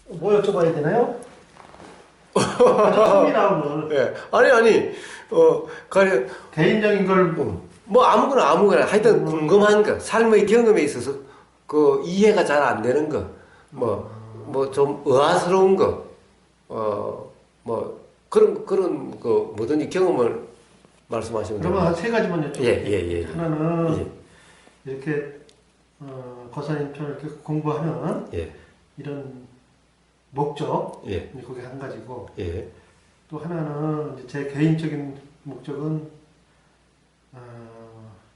뭐 여쭤봐야 되나요? 처음이라 오늘. 예. 아니, 가령, 개인적인 걸 뭐 아무거나 하여튼 궁금한 거, 삶의 경험에 있어서 그 이해가 잘 안 되는 거, 뭐 좀 의아스러운 거, 뭐 그런 그 뭐든지 경험을 말씀하시면 그러면 됩니다. 한 세 가지만 여쭤볼게요. 예. 하나는 예. 이렇게 거사님처럼 이렇게 공부하는 예. 이런 목적, 예. 그게 한 가지고, 예. 또 하나는 이제 제 개인적인 목적은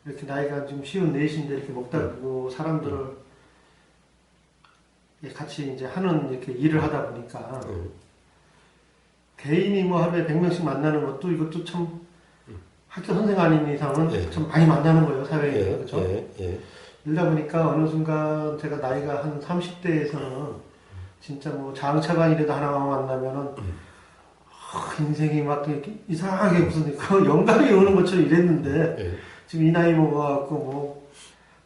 이렇게 나이가 좀 쉬운 넷인데 이렇게 먹다 보고 사람들을 같이 이제 하는 이렇게 일을 하다 보니까 개인이 뭐 하루에 100명씩 만나는 것도 이것도 참 학교 선생 아닌 이상은 예. 참 많이 만나는 거예요, 사회에서. 예. 그렇죠? 예. 이러다 보니까 어느 순간 제가 나이가 한 30대에서는 진짜 뭐 장차관이라도 하나만 만나면은 인생이 막 이렇게 이상하게 무슨 그 영감이 오는 것처럼 이랬는데 예. 지금 이 나이 먹어갖고 뭐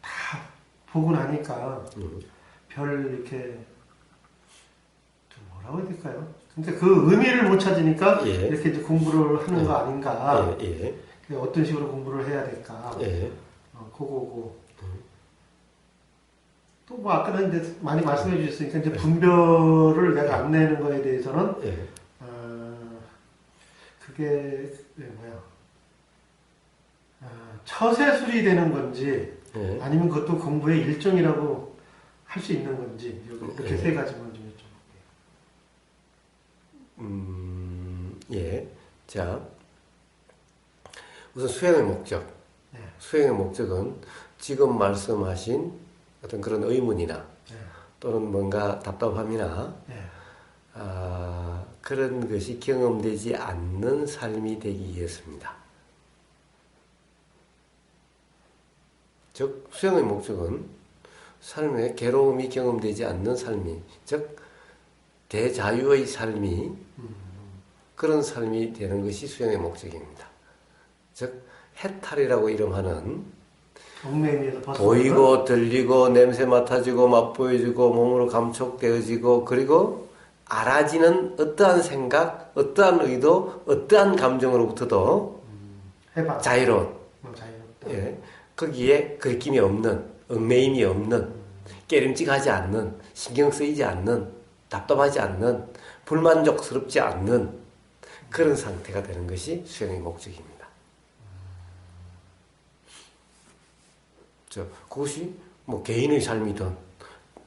다 보고 나니까 별 이렇게 좀 뭐라고 해야 될까요? 근데 그 의미를 못 찾으니까 예. 이렇게 이제 공부를 하는 거 아닌가? 예. 어떤 식으로 공부를 해야 될까? 예. 그거고. 또 뭐 아까는 이제 많이 말씀해 주셨으니까 이제 분별을 내가 안 내는 거에 대해서는 예. 그게 뭐야? 처세술이 되는 건지 예. 아니면 그것도 공부의 일종이라고 할 수 있는 건지 이렇게 세 가지만 좀 여쭤볼게요. 예. 자, 우선 수행의 목적. 네. 수행의 목적은 지금 말씀하신 어떤 그런 의문이나 네. 또는 뭔가 답답함이나 네. 그런 것이 경험되지 않는 삶이 되기 위해서입니다. 즉, 수행의 목적은 삶에 괴로움이 경험되지 않는 삶이, 즉, 대자유의 삶이 그런 삶이 되는 것이 수행의 목적입니다. 즉, 해탈이라고 이름하는 얽매임에서 벗어나는 보이고 들리고 냄새 맡아지고 맛보여지고 몸으로 감촉되어지고 그리고 알아지는 어떠한 생각, 어떠한 의도, 어떠한 감정으로부터도 해방. 자유로운, 자유롭다. 예, 거기에 거리낌이 없는, 얽매임이 없는, 깨림직하지 않는, 신경 쓰이지 않는, 답답하지 않는, 불만족스럽지 않는 그런 상태가 되는 것이 수행의 목적입니다. 그것이 뭐 개인의 삶이든,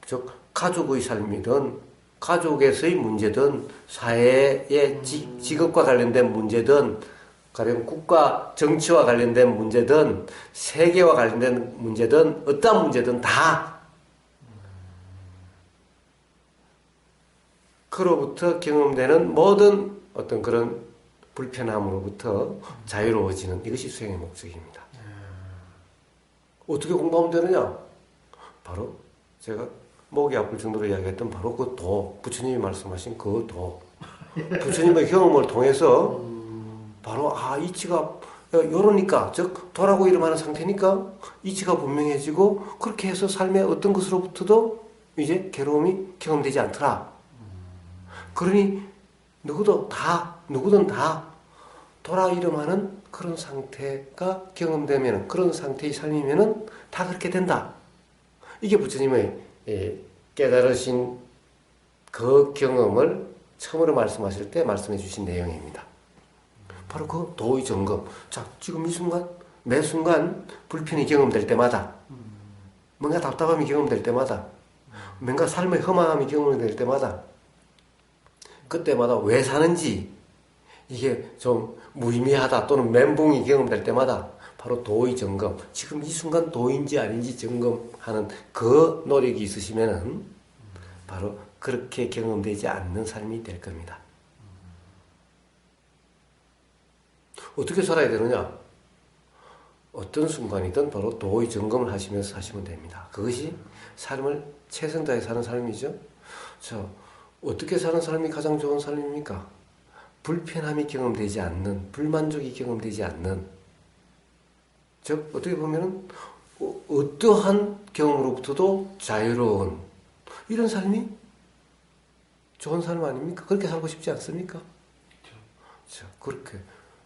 즉 가족의 삶이든, 가족에서의 문제든, 사회의 직업과 관련된 문제든, 가령 국가 정치와 관련된 문제든, 세계와 관련된 문제든, 어떠한 문제든 다 그로부터 경험되는 모든 어떤 그런 불편함으로부터 자유로워지는 이것이 수행의 목적입니다. 어떻게 공부하면 되느냐? 바로 제가 목이 아플 정도로 이야기했던 바로 그 도, 부처님이 말씀하신 그 도. 부처님의 경험을 통해서 바로 이치가 요러니까, 즉 도라고 이름하는 상태니까 이치가 분명해지고 그렇게 해서 삶의 어떤 것으로부터도 이제 괴로움이 경험되지 않더라. 그러니 누구든 다 도라 이름하는 그런 상태가 경험되면, 그런 상태의 삶이면은 다 그렇게 된다. 이게 부처님의 깨달으신 그 경험을 처음으로 말씀하실 때 말씀해 주신 내용입니다. 바로 그 도의 점검. 자, 지금 이 순간, 매 순간 불편이 경험될 때마다, 뭔가 답답함이 경험될 때마다, 뭔가 삶의 허망함이 경험될 때마다, 그때마다 왜 사는지, 이게 좀 무의미하다 또는 멘붕이 경험될 때마다 바로 도의 점검, 지금 이 순간 도인지 아닌지 점검하는 그 노력이 있으시면은 바로 그렇게 경험되지 않는 삶이 될 겁니다. 어떻게 살아야 되느냐? 어떤 순간이든 바로 도의 점검을 하시면서 사시면 됩니다. 그것이 삶을 최선 다해 사는 삶이죠. 자, 어떻게 사는 삶이 가장 좋은 삶입니까? 불편함이 경험되지 않는, 불만족이 경험되지 않는, 즉 어떻게 보면은 어떠한 경험으로부터도 자유로운 이런 삶이 좋은 삶 아닙니까? 그렇게 살고 싶지 않습니까? 자, 그렇게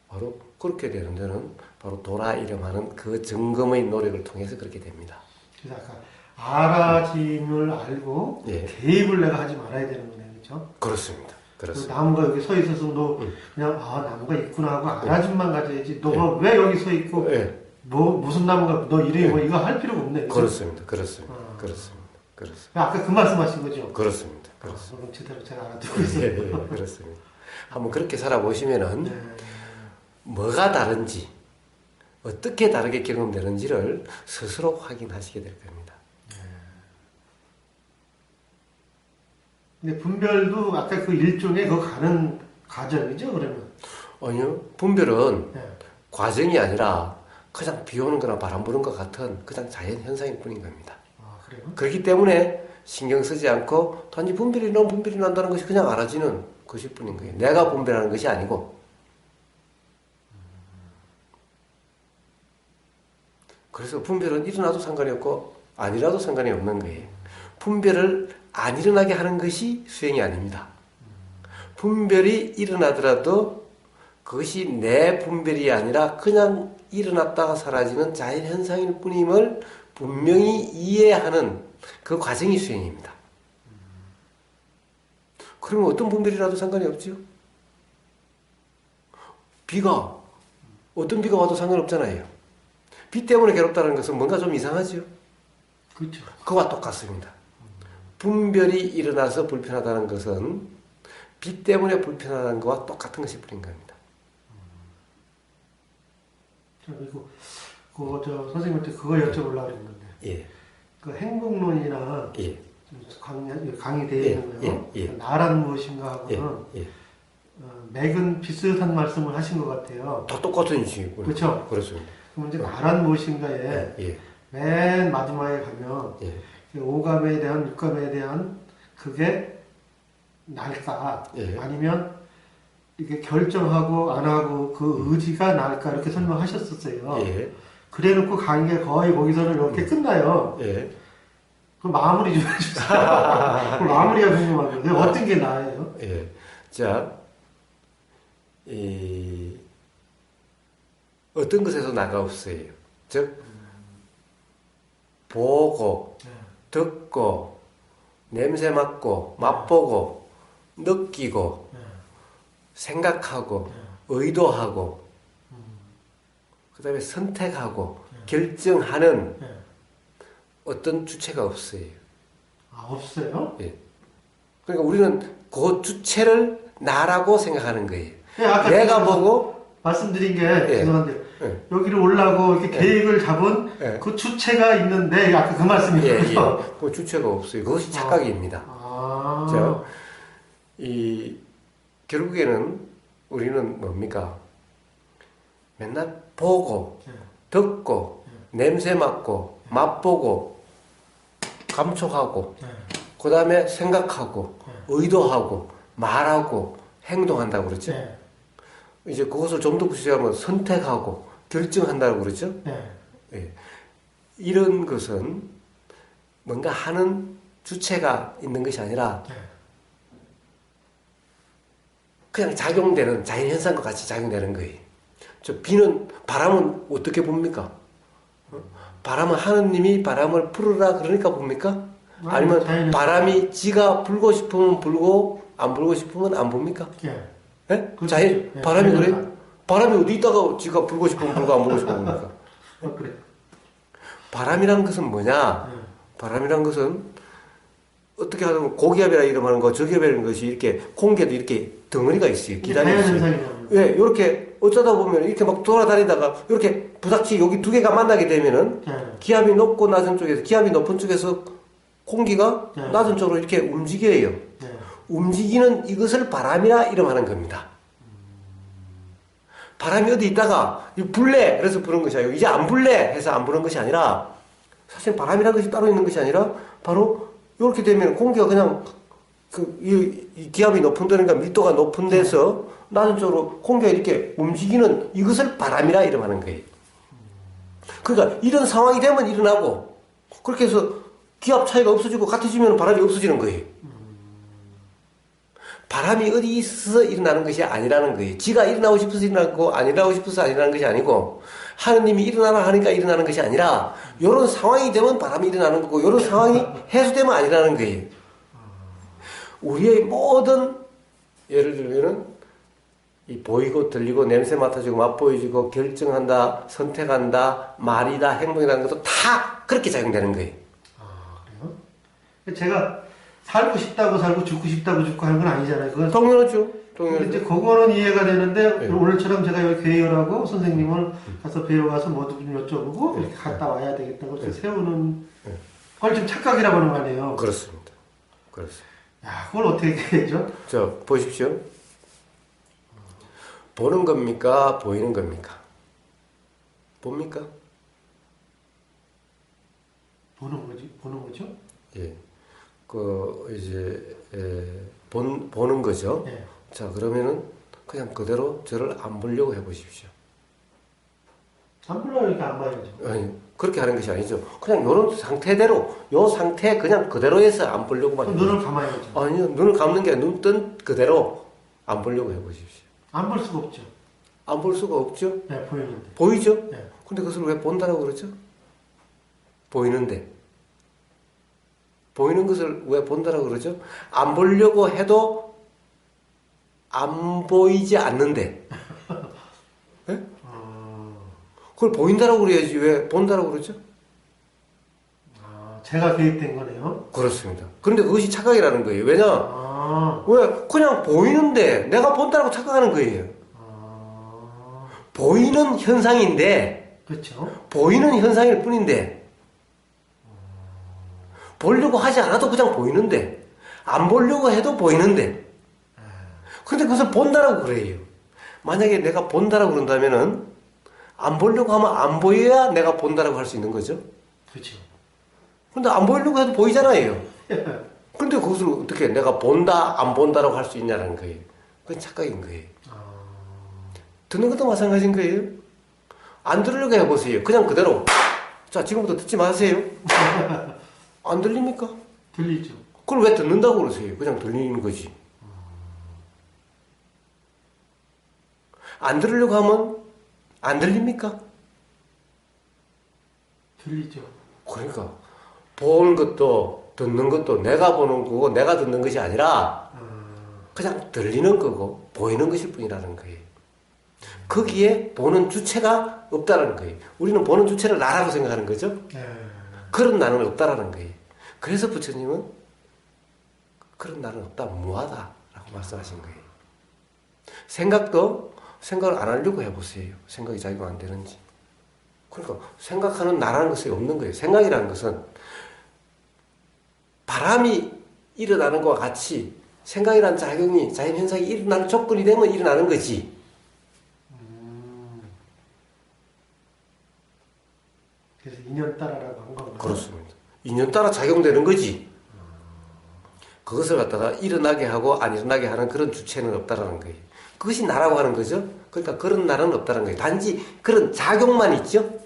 바로 그렇게 되는 데는 바로 도라 이름하는 그 점검의 노력을 통해서 그렇게 됩니다. 그래서 아까 알아짐을 알고 예. 개입을 내가 하지 말아야 되는 거네요, 그렇죠? 그렇습니다. 그 그렇습니다. 나무가 여기 서 있어서 너 그냥 나무가 있구나 하고 알아짐만 가져야지. 너가 왜 여기 서 있고 예. 뭐 무슨 나무가 너 이름이 뭐 이거 할 필요가 없네. 그렇죠? 그렇습니다. 그렇습니다. 아. 그렇습니다. 그렇습니다. 아까 그 말씀하신 거죠? 그렇습니다. 그렇습니다. 그럼 제대로 제가 알아듣고 예, 있어요. 예, 그렇습니다. 한번 그렇게 살아보시면은 네. 뭐가 다른지, 어떻게 다르게 경험되는지를 스스로 확인하시게 될 겁니다. 근데 분별도 아까 그 일종의 그 가는 과정이죠, 그러면? 아니요, 분별은 네. 과정이 아니라 그냥 비 오는 거나 바람 부는 것 같은 그냥 자연 현상일 뿐인 겁니다. 아, 그래요? 그렇기 때문에 신경 쓰지 않고 단지 분별이 난다는 것이 그냥 알아지는 것일 뿐인 거예요. 내가 분별하는 것이 아니고. 그래서 분별은 일어나도 상관이 없고 아니라도 상관이 없는 거예요. 분별을 안 일어나게 하는 것이 수행이 아닙니다. 분별이 일어나더라도 그것이 내 분별이 아니라 그냥 일어났다가 사라지는 자연현상일 뿐임을 분명히 이해하는 그 과정이 수행입니다. 그러면 어떤 분별이라도 상관이 없죠? 어떤 비가 와도 상관없잖아요. 비 때문에 괴롭다는 것은 뭔가 좀 이상하죠? 그렇죠. 그와 똑같습니다. 분별이 일어나서 불편하다는 것은 비 때문에 불편하다는 것과 똑같은 것이 뿐인 겁니다. 그리고 선생님한테 그거 여쭤보려고 했는데 예. 그 행복론이나 예. 강의되어 있는 거요. 예. 나란 무엇인가 하고는 예. 맥은 비슷한 말씀을 하신 것 같아요. 다 똑같은 이슈이고요. 그렇죠? 그렇습니다. 그럼 이제 나란 무엇인가에 예. 맨 마지막에 가면 예. 오감에 대한 육감에 대한 그게 날까 예. 아니면 이게 결정하고 안 하고 그 의지가 날까 이렇게 설명하셨었어요. 예. 그래놓고 강의가 거의 거기서는 이렇게 끝나요. 예. 그 마무리 좀 해주세요. 그 마무리가 궁금한데 어떤 게 나아요? 예. 자, 어떤 것에서 나가 없어요. 즉, 보고, 듣고, 냄새 맡고, 맛보고, 느끼고, 생각하고, 의도하고, 그 다음에 선택하고, 결정하는 어떤 주체가 없어요. 아, 없어요? 예. 그러니까 우리는 그 주체를 나라고 생각하는 거예요. 예, 아까 내가 보고, 말씀드린 게 예. 죄송한데 예. 여기를 올라고 이렇게 계획을 잡은 예. 그 주체가 있는데 아까 그 말씀이에요. 예. 그 주체가 없어요. 그것이 착각입니다. 아. 자, 결국에는 우리는 뭡니까? 맨날 보고, 듣고, 냄새 맡고, 맛보고, 감촉하고, 그 다음에 생각하고, 의도하고, 말하고, 행동한다고 그러죠? 네. 이제 그것을 좀 더 구체적으로 선택하고, 결정한다고 그러죠? 네. 예. 이런 것은 뭔가 하는 주체가 있는 것이 아니라 네. 그냥 작용되는 자연현상과 같이 작용되는 거예요. 바람은 어떻게 봅니까? 바람은 하느님이 바람을 풀으라 그러니까 봅니까? 아니면 자연현상. 바람이 지가 불고 싶으면 불고 안 불고 싶으면 안 봅니까? 예. 예? 그렇죠. 예, 바람이 그래요? 자연현상. 바람이 어디 있다가 지가 불고 싶으면 불고 안 불고 싶으면 봅니까? 그래. 바람이란 것은 뭐냐? 바람이란 것은 어떻게 하면 고기압이라 이름하는 거, 저기압이라는 것이 이렇게 공기에도 이렇게 덩어리가 있어요. 기단이 있어요. 자연현상이라고. 예, 이렇게 어쩌다 보면 이렇게 막 돌아다니다가 이렇게 부닥치 여기 두 개가 만나게 되면은 네. 기압이 높고 낮은 쪽에서 기압이 높은 쪽에서 공기가 네. 낮은 쪽으로 이렇게 움직여요. 네. 움직이는 이것을 바람이라 이름하는 겁니다. 바람이 어디 있다가 불래 그래서 부는 것이 아니고 이제 안 불래 해서 안 부는 것이 아니라 사실 바람이라는 것이 따로 있는 것이 아니라 바로 이렇게 되면 공기가 그냥 이 기압이 높은 데니까 밀도가 높은 데서 낮은 쪽으로 공기가 이렇게 움직이는 이것을 바람이라 이름하는 거예요. 그러니까 이런 상황이 되면 일어나고 그렇게 해서 기압 차이가 없어지고 같아지면 바람이 없어지는 거예요. 바람이 어디 있어서 일어나는 것이 아니라는 거예요. 지가 일어나고 싶어서 일어나는 거, 안 일어나고 싶어서 안 일어나는 것이 아니고, 하느님이 일어나라 하니까 일어나는 것이 아니라, 요런 상황이 되면 바람이 일어나는 거고, 요런 상황이 해소되면 안 일어나는 거예요. 우리의 모든, 예를 들면은, 이 보이고 들리고 냄새 맡아주고 맛보여주고 결정한다, 선택한다, 말이다, 행동이라는 것도 다 그렇게 작용되는 거예요. 아, 그래요? 제가 살고 싶다고 살고 죽고 싶다고 죽고 하는 건 아니잖아요. 그건 당연하죠. 근데 이제 그거는 이해가 되는데 네. 오늘처럼 제가 여기 회의하고 선생님을 가서 배워가서 뭐도 좀 여쭤보고 이렇게 갔다 와야 되겠다고 네. 세우는 네. 그걸 지금 착각이라고 하는 거 아니에요. 그렇습니다. 그렇습니다. 야, 그걸 어떻게 해야죠? 자, 보십시오. 보는 겁니까? 보이는 겁니까? 봅니까? 보는 거죠? 예. 보는 거죠. 예. 자, 그러면은 그냥 그대로 저를 안 보려고 해보십시오. 안 불러요, 이렇게 안 봐야죠. 아니, 그렇게 하는 것이 아니죠. 그냥 요런 상태대로, 요 상태 그냥 그대로 해서 안 보려고만 그럼 눈을 감아야죠. 아니요, 눈을 감는 게 눈 뜬 그대로 안 보려고 해보십시오. 안 볼 수가 없죠. 안 볼 수가 없죠? 네, 보이는데. 보이죠? 네. 근데 그것을 왜 본다라고 그러죠? 보이는데. 보이는 것을 왜 본다라고 그러죠? 안 보려고 해도 안 보이지 않는데. 네? 그걸 보인다라고 그래야지 왜 본다라고 그러죠? 제가 계획된 거네요. 그렇습니다. 그런데 그것이 착각이라는 거예요. 왜냐? 왜? 그냥 보이는데 내가 본다라고 착각하는 거예요. 보이는 현상인데, 그렇죠. 보이는 현상일 뿐인데, 보려고 하지 않아도 그냥 보이는데, 안 보려고 해도 보이는데, 근데 그것을 본다라고 그래요. 만약에 내가 본다라고 그런다면은, 안 보려고 하면 안 보여야 내가 본다라고 할 수 있는 거죠. 그렇죠. 근데 안 보이려고 해도 보이잖아요. 근데 그것을 어떻게 내가 본다, 안 본다라고 할 수 있냐는 거예요. 그건 착각인 거예요. 듣는 것도 마찬가지인 거예요. 안 들으려고 해보세요. 그냥 그대로. 자, 지금부터 듣지 마세요. 안 들립니까? 들리죠. 그걸 왜 듣는다고 그러세요? 그냥 들리는 거지. 안 들으려고 하면 안 들립니까? 들리죠. 그러니까 보는 것도 듣는 것도 내가 보는 거고 내가 듣는 것이 아니라 그냥 들리는 거고 보이는 것일 뿐이라는 거예요. 거기에 보는 주체가 없다라는 거예요. 우리는 보는 주체를 나라고 생각하는 거죠. 그런 나는 없다라는 거예요. 그래서 부처님은 그런 나는 없다, 무하다라고 말씀하신 거예요. 생각도 생각을 안 하려고 해보세요. 생각이 작용 안 되는지. 그러니까 생각하는 나라는 것이 없는 거예요. 생각이라는 것은 바람이 일어나는 것과 같이 생각이라는 작용이 자연현상이 일어나는 조건이 되면 일어나는 거지. 그래서 인연 따라라고 한 건가요? 그렇습니다. 인연 따라 작용되는 거지. 그것을 갖다가 일어나게 하고 안 일어나게 하는 그런 주체는 없다라는 거예요. 그것이 나라고 하는 거죠. 그러니까 그런 나는 없다는 거예요. 단지 그런 작용만 있죠.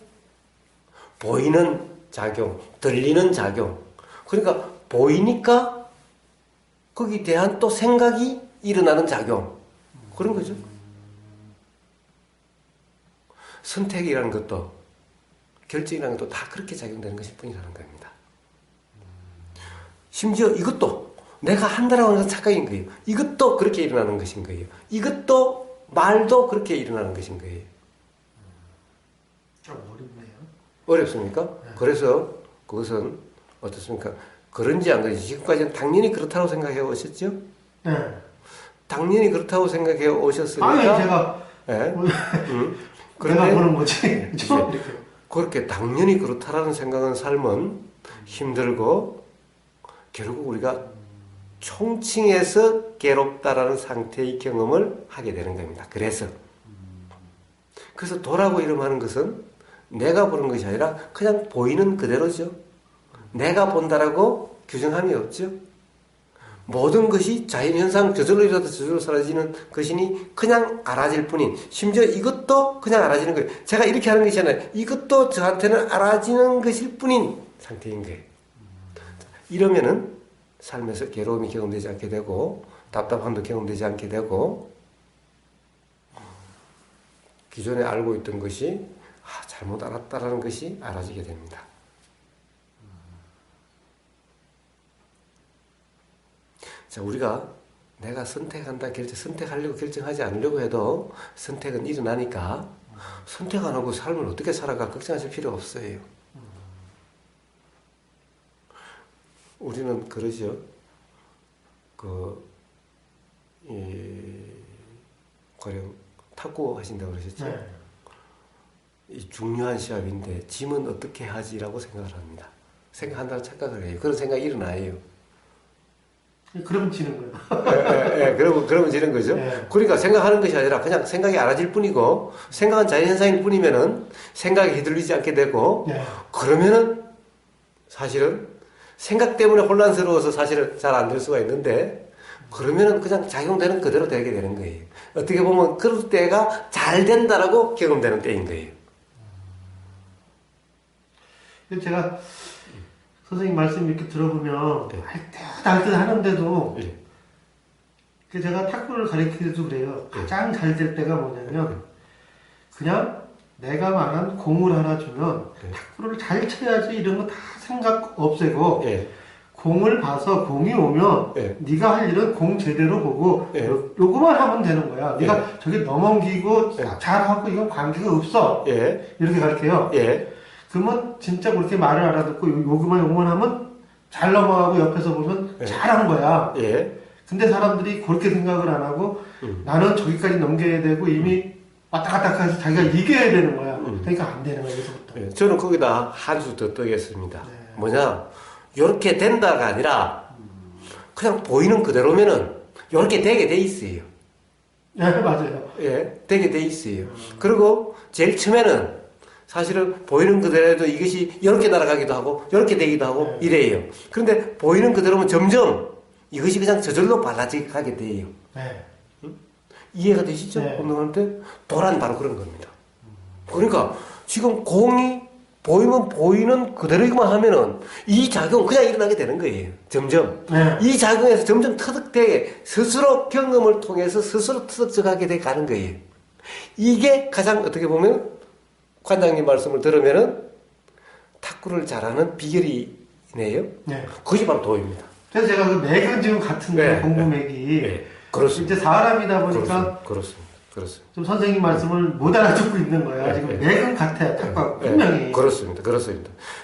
보이는 작용, 들리는 작용. 그러니까 보이니까 거기에 대한 또 생각이 일어나는 작용. 그런 거죠. 선택이라는 것도 결정이라는 것도 다 그렇게 작용되는 것일 뿐이라는 겁니다. 심지어 이것도 내가 한다라고 하는 건 착각인 거예요. 이것도 그렇게 일어나는 것인 거예요. 이것도 말도 그렇게 일어나는 것인 거예요. 좀 어렵네요. 어렵습니까? 네. 그래서 그것은 어떻습니까? 그런지 안 그런지 지금까지는 당연히 그렇다고 생각해 오셨죠? 네. 당연히 그렇다고 생각해 오셨으니까. 아니, 제가. 네. 내가 보는 거지. 그렇죠? 이제 그렇게 당연히 그렇다라는 생각은 삶은 힘들고 결국 우리가 총칭해서 괴롭다라는 상태의 경험을 하게 되는 겁니다. 그래서 도라고 이름하는 것은 내가 보는 것이 아니라 그냥 보이는 그대로죠. 내가 본다라고 규정함이 없죠. 모든 것이 자연현상 저절로 일어나도 저절로 사라지는 것이니 그냥 알아질 뿐인, 심지어 이것도 그냥 알아지는 거예요. 제가 이렇게 하는 것이 아니라 이것도 저한테는 알아지는 것일 뿐인 상태인 거예요. 이러면은 삶에서 괴로움이 경험되지 않게 되고 답답함도 경험되지 않게 되고 기존에 알고 있던 것이 잘못 알았다라는 것이 알아지게 됩니다. 자, 우리가 내가 선택하려고 결정하지 않으려고 해도 선택은 일어나니까 선택 안 하고 삶을 어떻게 살아가 걱정하실 필요 없어요. 우리는 그러죠. 가령 탁구 하신다고 그러셨죠? 네. 이 중요한 시합인데 짐은 어떻게 하지라고 생각을 합니다. 생각한다고 착각을 해요. 그런 생각이 일어나요. 그러면 지는 거예요. 그러면 지는 거죠. 네. 그러니까 생각하는 것이 아니라 그냥 생각이 알아질 뿐이고, 생각은 자연현상일 뿐이면은 생각에 휘둘리지 않게 되고, 네. 그러면은 사실은 생각 때문에 혼란스러워서 사실은 잘 안 될 수가 있는데, 그러면은 그냥 작용되는 그대로 되게 되는 거예요. 어떻게 보면 그럴 때가 잘 된다라고 경험되는 때인 거예요. 제가 선생님 말씀 이렇게 들어보면 네. 할 듯 하는데도 예. 제가 탁구를 가르치기도 그래요. 가장 잘 될 때가 뭐냐면 그냥 내가 말한 공을 하나 주면 탁구를 잘 쳐야지 이런 거 다 생각 없애고 예. 공을 봐서 공이 오면 예. 네가 할 일은 공 제대로 보고 예. 요거만 하면 되는 거야. 네가 저기 넘어기고 예. 잘하고 이건 관계가 없어. 예. 이렇게 가르쳐요. 예. 그러면 진짜 그렇게 말을 알아듣고 요거만 하면 잘 넘어가고 옆에서 보면 예. 잘한 거야. 예. 근데 사람들이 그렇게 생각을 안 하고 나는 저기까지 넘겨야 되고 이미 왔다 갔다 해서 자기가 이겨야 되는 거야. 그러니까 안 되는 거야, 여기서부터. 예. 저는 거기다 한 수 더 뜨겠습니다. 네. 뭐냐, 요렇게 된다가 아니라 그냥 보이는 그대로면은 요렇게 되게 돼 있어요. 네, 맞아요. 예, 되게 돼 있어요. 그리고 제일 처음에는 사실은 보이는 그대로도 이것이 이렇게 날아가기도 하고 이렇게 되기도 하고 이래요. 그런데 보이는 그대로면 점점 이것이 그냥 저절로 발라지게 돼요. 네. 이해가 되시죠? 네. 운동하는데 도란 바로 그런 겁니다. 그러니까 지금 공이 보이면 보이는 그대로만 하면은 이 작용 그냥 일어나게 되는 거예요. 점점. 네. 이 작용에서 점점 터득되게 스스로 경험을 통해서 스스로 터득적하게 돼 가는 거예요. 이게 가장 어떻게 보면 관장님 말씀을 들으면은 탁구를 잘하는 비결이네요. 네. 그것이 바로 도입니다. 그래서 제가 그 맥은 지금 같은데 네. 공부 맥이 네. 그렇습니다. 이제 사람이다 보니까 그렇습니다. 좀 선생님 말씀을 못 알아듣고 있는 거야. 네. 지금 맥은 같아요. 탁구하고 분명히. 그렇습니다.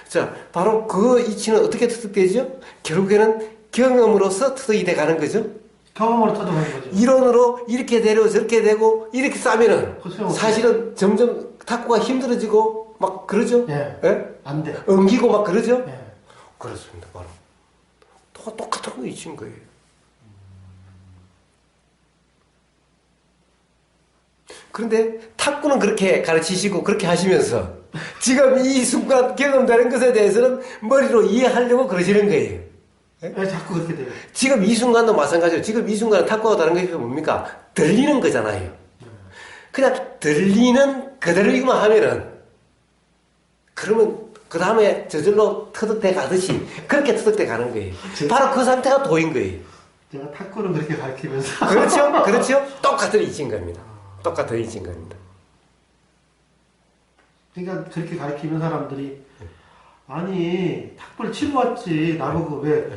자, 바로 그 이치는 어떻게 터득되죠? 결국에는 경험으로서 터득이 돼 가는 거죠. 경험으로 터득하는 거죠. 이론으로 이렇게 되고 저렇게 되고 이렇게 싸면은 그렇죠. 사실은 점점 탁구가 힘들어지고 막 그러죠. 예. 예? 안 돼. 엉기고 막 그러죠. 예. 그렇습니다. 바로 똑같은 거 이치인 거예요. 그런데 탁구는 그렇게 가르치시고 그렇게 하시면서 지금 이 순간 경험되는 것에 대해서는 머리로 이해하려고 그러시는 거예요. 왜 자꾸 그렇게 돼요? 지금 이 순간도 마찬가지예요. 지금 이 순간은 탁구하고 다른 것이 뭡니까? 들리는 거잖아요. 그냥 들리는 그대로이기만 하면은 그러면 그 다음에 저절로 터득돼 가듯이 그렇게 터득돼 가는 거예요. 바로 그 상태가 도인 거예요. 제가 탁구는 그렇게 가르치면서 그렇죠? 똑같은 이치인 겁니다. 똑같은 이치인 겁니다. 그러니까 그렇게 가르치는 사람들이 아니 탁구를 치러 왔지 나보고 왜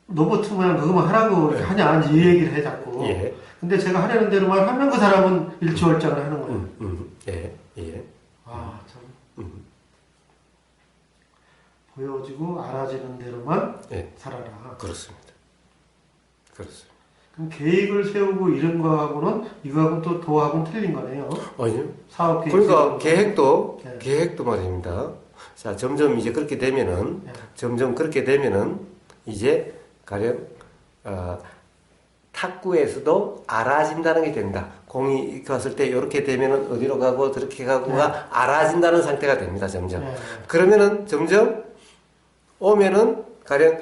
로봇 모양 그거만 하라고 이렇게 하냐 이 얘기를 해 자꾸. 예. 근데 제가 하려는 대로만 하면 그 사람은 일취월장을 하는 거예요. 예. 아 참. 보여지고 알아지는 대로만 예. 살아라. 그렇습니다. 그럼 계획을 세우고 이런 거하고는 이거하고 또 도하고는 틀린 거네요. 아니요. 사업 계획. 그러니까 세우는 거. 계획도 말입니다. 자, 점점 이제 그렇게 되면은, 이제 가령 탁구에서도 알아진다는 게 된다. 공이 갔을 때 이렇게 되면은 어디로 가고 저렇게 가고가 알아진다는 상태가 됩니다. 점점. 네. 그러면은 점점 오면은 가령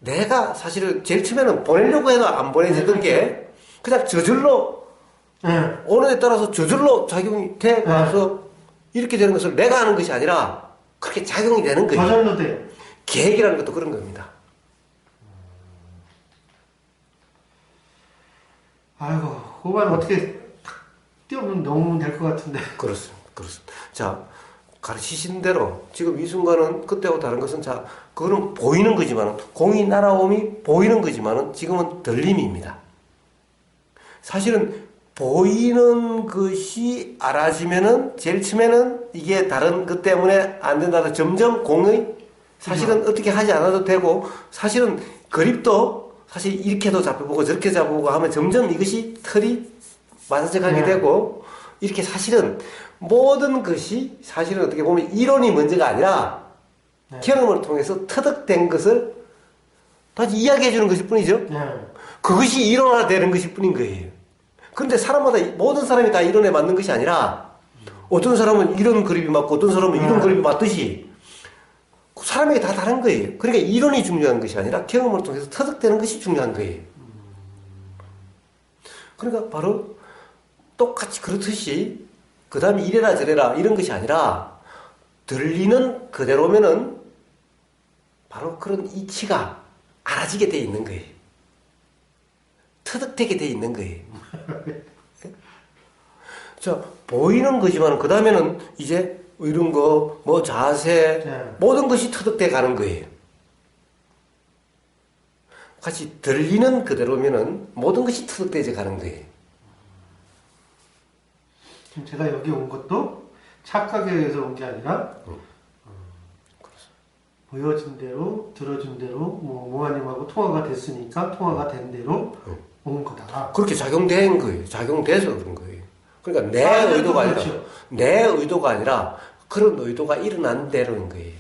내가 사실은 제일 처음에는 보내려고 해도 안 보내지던 게 그냥 저절로 네. 오는 데 따라서 저절로 작용이 돼 가서 이렇게 되는 것을 내가 하는 것이 아니라 그렇게 작용이 되는 거예요. 저절로 돼요. 계획이라는 것도 그런 겁니다. 아이고, 그만 어떻게 탁 띄우면 넘으면 될 것 같은데. 그렇습니다. 그렇습니다. 자, 가르치신 대로 지금 이 순간은 그때하고 다른 것은 자, 그거는 보이는 거지만은 공이 날아옴이 보이는 거지만은 지금은 들림입니다. 사실은 보이는 것이 알아지면은 제일 처음에는 이게 다른 것 때문에 안 된다고 점점 공의 사실은 어떻게 하지 않아도 되고 사실은 그립도 사실 이렇게도 잡혀보고 저렇게 잡아보고 하면 점점 이것이 틀이 맞아져 가게 되고 이렇게 사실은 모든 것이 사실은 어떻게 보면 이론이 문제가 아니라 경험을 통해서 터득된 것을 다시 이야기해 주는 것일 뿐이죠. 그것이 이론화되는 것일 뿐인 거예요. 그런데 사람마다 모든 사람이 다 이론에 맞는 것이 아니라 어떤 사람은 이런 그립이 맞고 어떤 사람은 이런 그립이 맞듯이 사람에게 다 다른 거예요. 그러니까 이론이 중요한 것이 아니라 경험을 통해서 터득되는 것이 중요한 거예요. 그러니까 바로 똑같이 그렇듯이 그 다음에 이래라 저래라 이런 것이 아니라 들리는 그대로면은 바로 그런 이치가 알아지게 돼 있는 거예요. 터득되게 돼 있는 거예요. 자, 보이는 거지만 그 다음에는 이제 이런 거, 뭐 자세, 모든 것이 터득돼 가는 거예요. 같이 들리는 그대로면은 모든 것이 터득되져 가는 거예요. 지금 제가 여기 온 것도 착각에 의해서 온 게 아니라 보여진 대로 들어준 대로 뭐 모아님하고 통화가 됐으니까 통화가 된 대로 온 거다. 그렇게 작용된 거예요. 작용돼서 그런 거예요. 그러니까 내 의도가 아니라 그렇죠. 내 의도가 아니라 그런 의도가 일어난 대로인 거예요.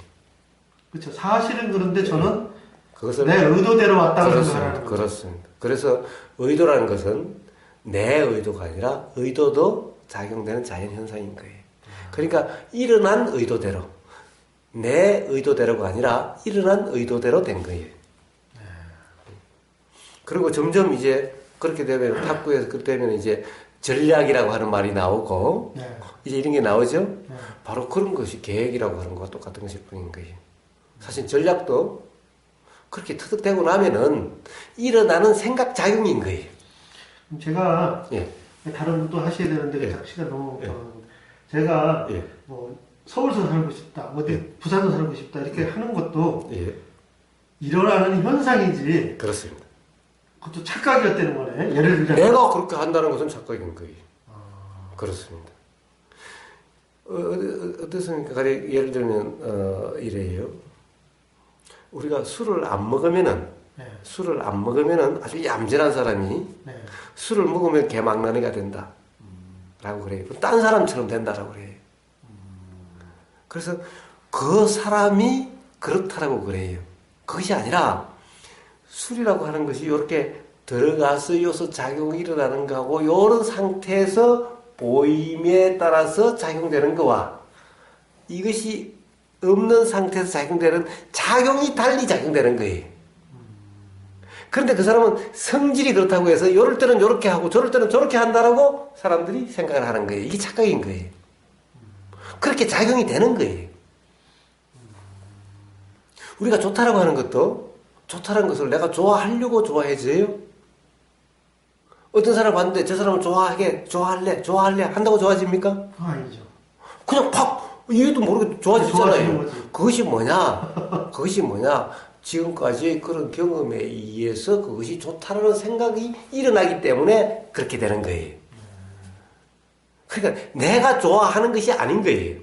그렇죠. 사실은 그런데 저는 그것을 내 의도대로 왔다고 그렇습니다. 생각하는 거죠. 그렇습니다. 그래서 의도라는 것은 내 의도가 아니라 의도도 작용되는 자연 현상인 거예요. 그러니까 일어난 의도대로 내 의도대로가 아니라 일어난 의도대로 된 거예요. 그리고 점점 이제 그렇게 되면 탁구에서 그렇게 되면 이제 전략이라고 하는 말이 나오고 이제 이런 게 나오죠. 바로 그런 것이 계획이라고 하는 것과 똑같은 것일 뿐인 거예요. 사실 전략도 그렇게 터득되고 나면은 일어나는 생각 작용인 거예요. 제가 예. 다른 분도 하셔야 되는데 예. 시간 너무 예. 제가 예. 뭐 서울서 살고 싶다, 어디 예. 부산서 살고 싶다 이렇게 하는 것도 예. 일어나는 현상이지. 그렇습니다. 그것도 착각이었다는 거네. 예를 들자면 내가 그렇게 한다는 것은 착각인 거예요. 그렇습니다. 어떻습니까? 예를 들면 이래요. 우리가 술을 안 먹으면은 술을 안 먹으면은 아주 얌전한 사람이 술을 먹으면 개망나니가 된다. 라고 그래요. 딴 사람처럼 된다라고 그래요. 그래서 그 사람이 그렇다라고 그래요. 그것이 아니라 술이라고 하는 것이 이렇게 들어가서 요소 작용이 일어나는 거하고 이런 상태에서 보임에 따라서 작용되는 거와 이것이 없는 상태에서 작용되는 작용이 달리 작용되는 거예요. 그런데 그 사람은 성질이 그렇다고 해서 이럴 때는 이렇게 하고 저럴 때는 저렇게 한다라고 사람들이 생각을 하는 거예요. 이게 착각인 거예요. 그렇게 작용이 되는 거예요. 우리가 좋다라고 하는 것도 좋다라는 것을 내가 좋아하려고 좋아해져요? 어떤 사람 봤는데 저 사람을 좋아할래 한다고 좋아집니까? 아니죠. 그냥 팍 이해도 모르게 좋아지잖아요. 거지. 그것이 뭐냐? 지금까지 그런 경험에 의해서 그것이 좋다라는 생각이 일어나기 때문에 그렇게 되는 거예요. 그러니까 내가 좋아하는 것이 아닌 거예요.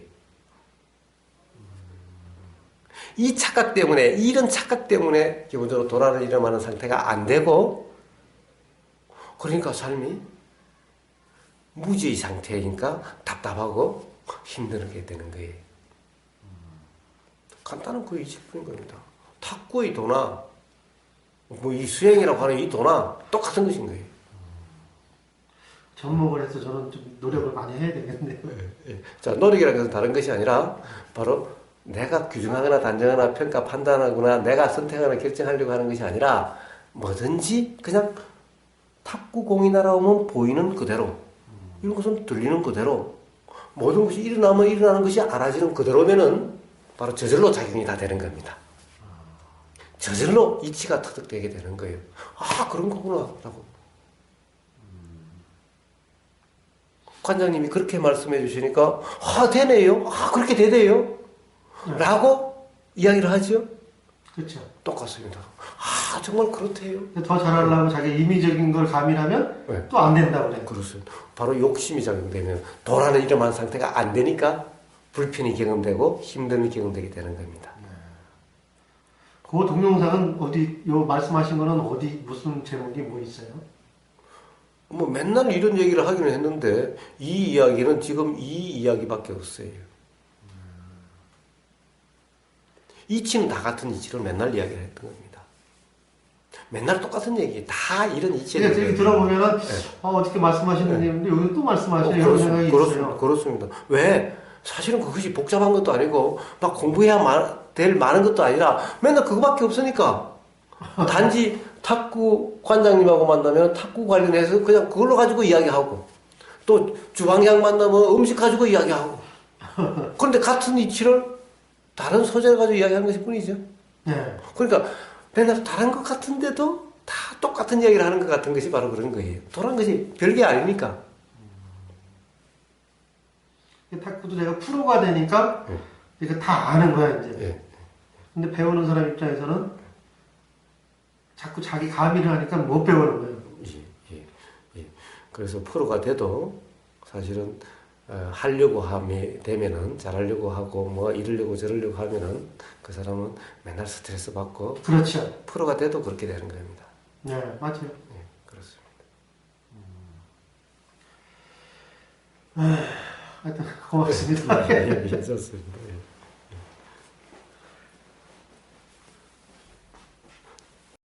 이 착각 때문에, 이런 착각 때문에 기본적으로 도라를 일어나는 상태가 안 되고, 그러니까 삶이 무지의 상태니까 답답하고 힘들게 되는 거예요. 간단한 그 이식뿐인 겁니다. 탁구의 도나, 뭐 이 수행이라고 하는 이 도나 똑같은 것인 거예요. 접목을 해서 저는 좀 노력을 많이 해야 되겠네요. 자, 노력이라는 것은 다른 것이 아니라 바로 내가 규정하거나 단정하거나 평가 판단하거나 내가 선택하거나 결정하려고 하는 것이 아니라 뭐든지 그냥 탁구공이 날아오면 보이는 그대로 이런 것은 들리는 그대로 모든 것이 일어나면 일어나는 것이 알아지는 그대로면은 바로 저절로 작용이 다 되는 겁니다. 저절로 이치가 터득되게 되는 거예요. 아, 그런 거구나 라고. 관장님이 그렇게 말씀해 주시니까 아 되네요. 아 그렇게 되네요. 네. 라고 이야기를 하죠. 그렇죠. 똑같습니다. 아 정말 그렇대요. 더 잘하려고 자기 임의적인 걸 가미하면 네. 또 안 된다고 그래요. 그렇습니다. 바로 욕심이 작용되면 도라는 이러한 상태가 안 되니까 불편이 경험되고 힘듦이 경험되게 되는 겁니다. 그 동영상은 어디, 요 말씀하신 거는 어디, 무슨 제목이 뭐 있어요? 뭐 맨날 이런 얘기를 하기는 했는데 이 이야기는 지금 이 이야기밖에 없어요. 이치는 다 같은 이치를 맨날 이야기를 했던 겁니다. 맨날 똑같은 얘기, 다 이런 이치를. 그러니까 얘기 들어보면은, 네. 어떻게 말씀하시는데, 여기 또 말씀하시는 이런 그렇습니다. 생각이 그렇습니다. 있어요. 그렇습니다. 왜? 사실은 그것이 복잡한 것도 아니고 막 공부해야 될 많은 것도 아니라 맨날 그거밖에 없으니까 단지 탁구 관장님하고 만나면 탁구 관련해서 그냥 그걸로 가지고 이야기하고 또 주방장 만나면 음식 가지고 이야기하고 그런데 같은 이치를 다른 소재를 가지고 이야기하는 것일 뿐이죠. 네. 그러니까 맨날 다른 것 같은데도 다 똑같은 이야기를 하는 것 같은 것이 바로 그런 거예요. 도란 것이 별게 아니니까. 탁구도 내가 프로가 되니까, 이거 다 아는 거야, 이제. 예. 근데 배우는 사람 입장에서는 자꾸 자기 가미를 하니까 못 배우는 거예요. 예. 그래서 프로가 돼도 사실은 하려고 하면 되면은 잘하려고 하고 뭐 이러려고 저러려고 하면은 그 사람은 맨날 스트레스 받고 그렇죠. 프로가 돼도 그렇게 되는 겁니다. 네, 맞아요. 예, 그렇습니다. 하여튼 고맙습니다. 예, 좋습니다.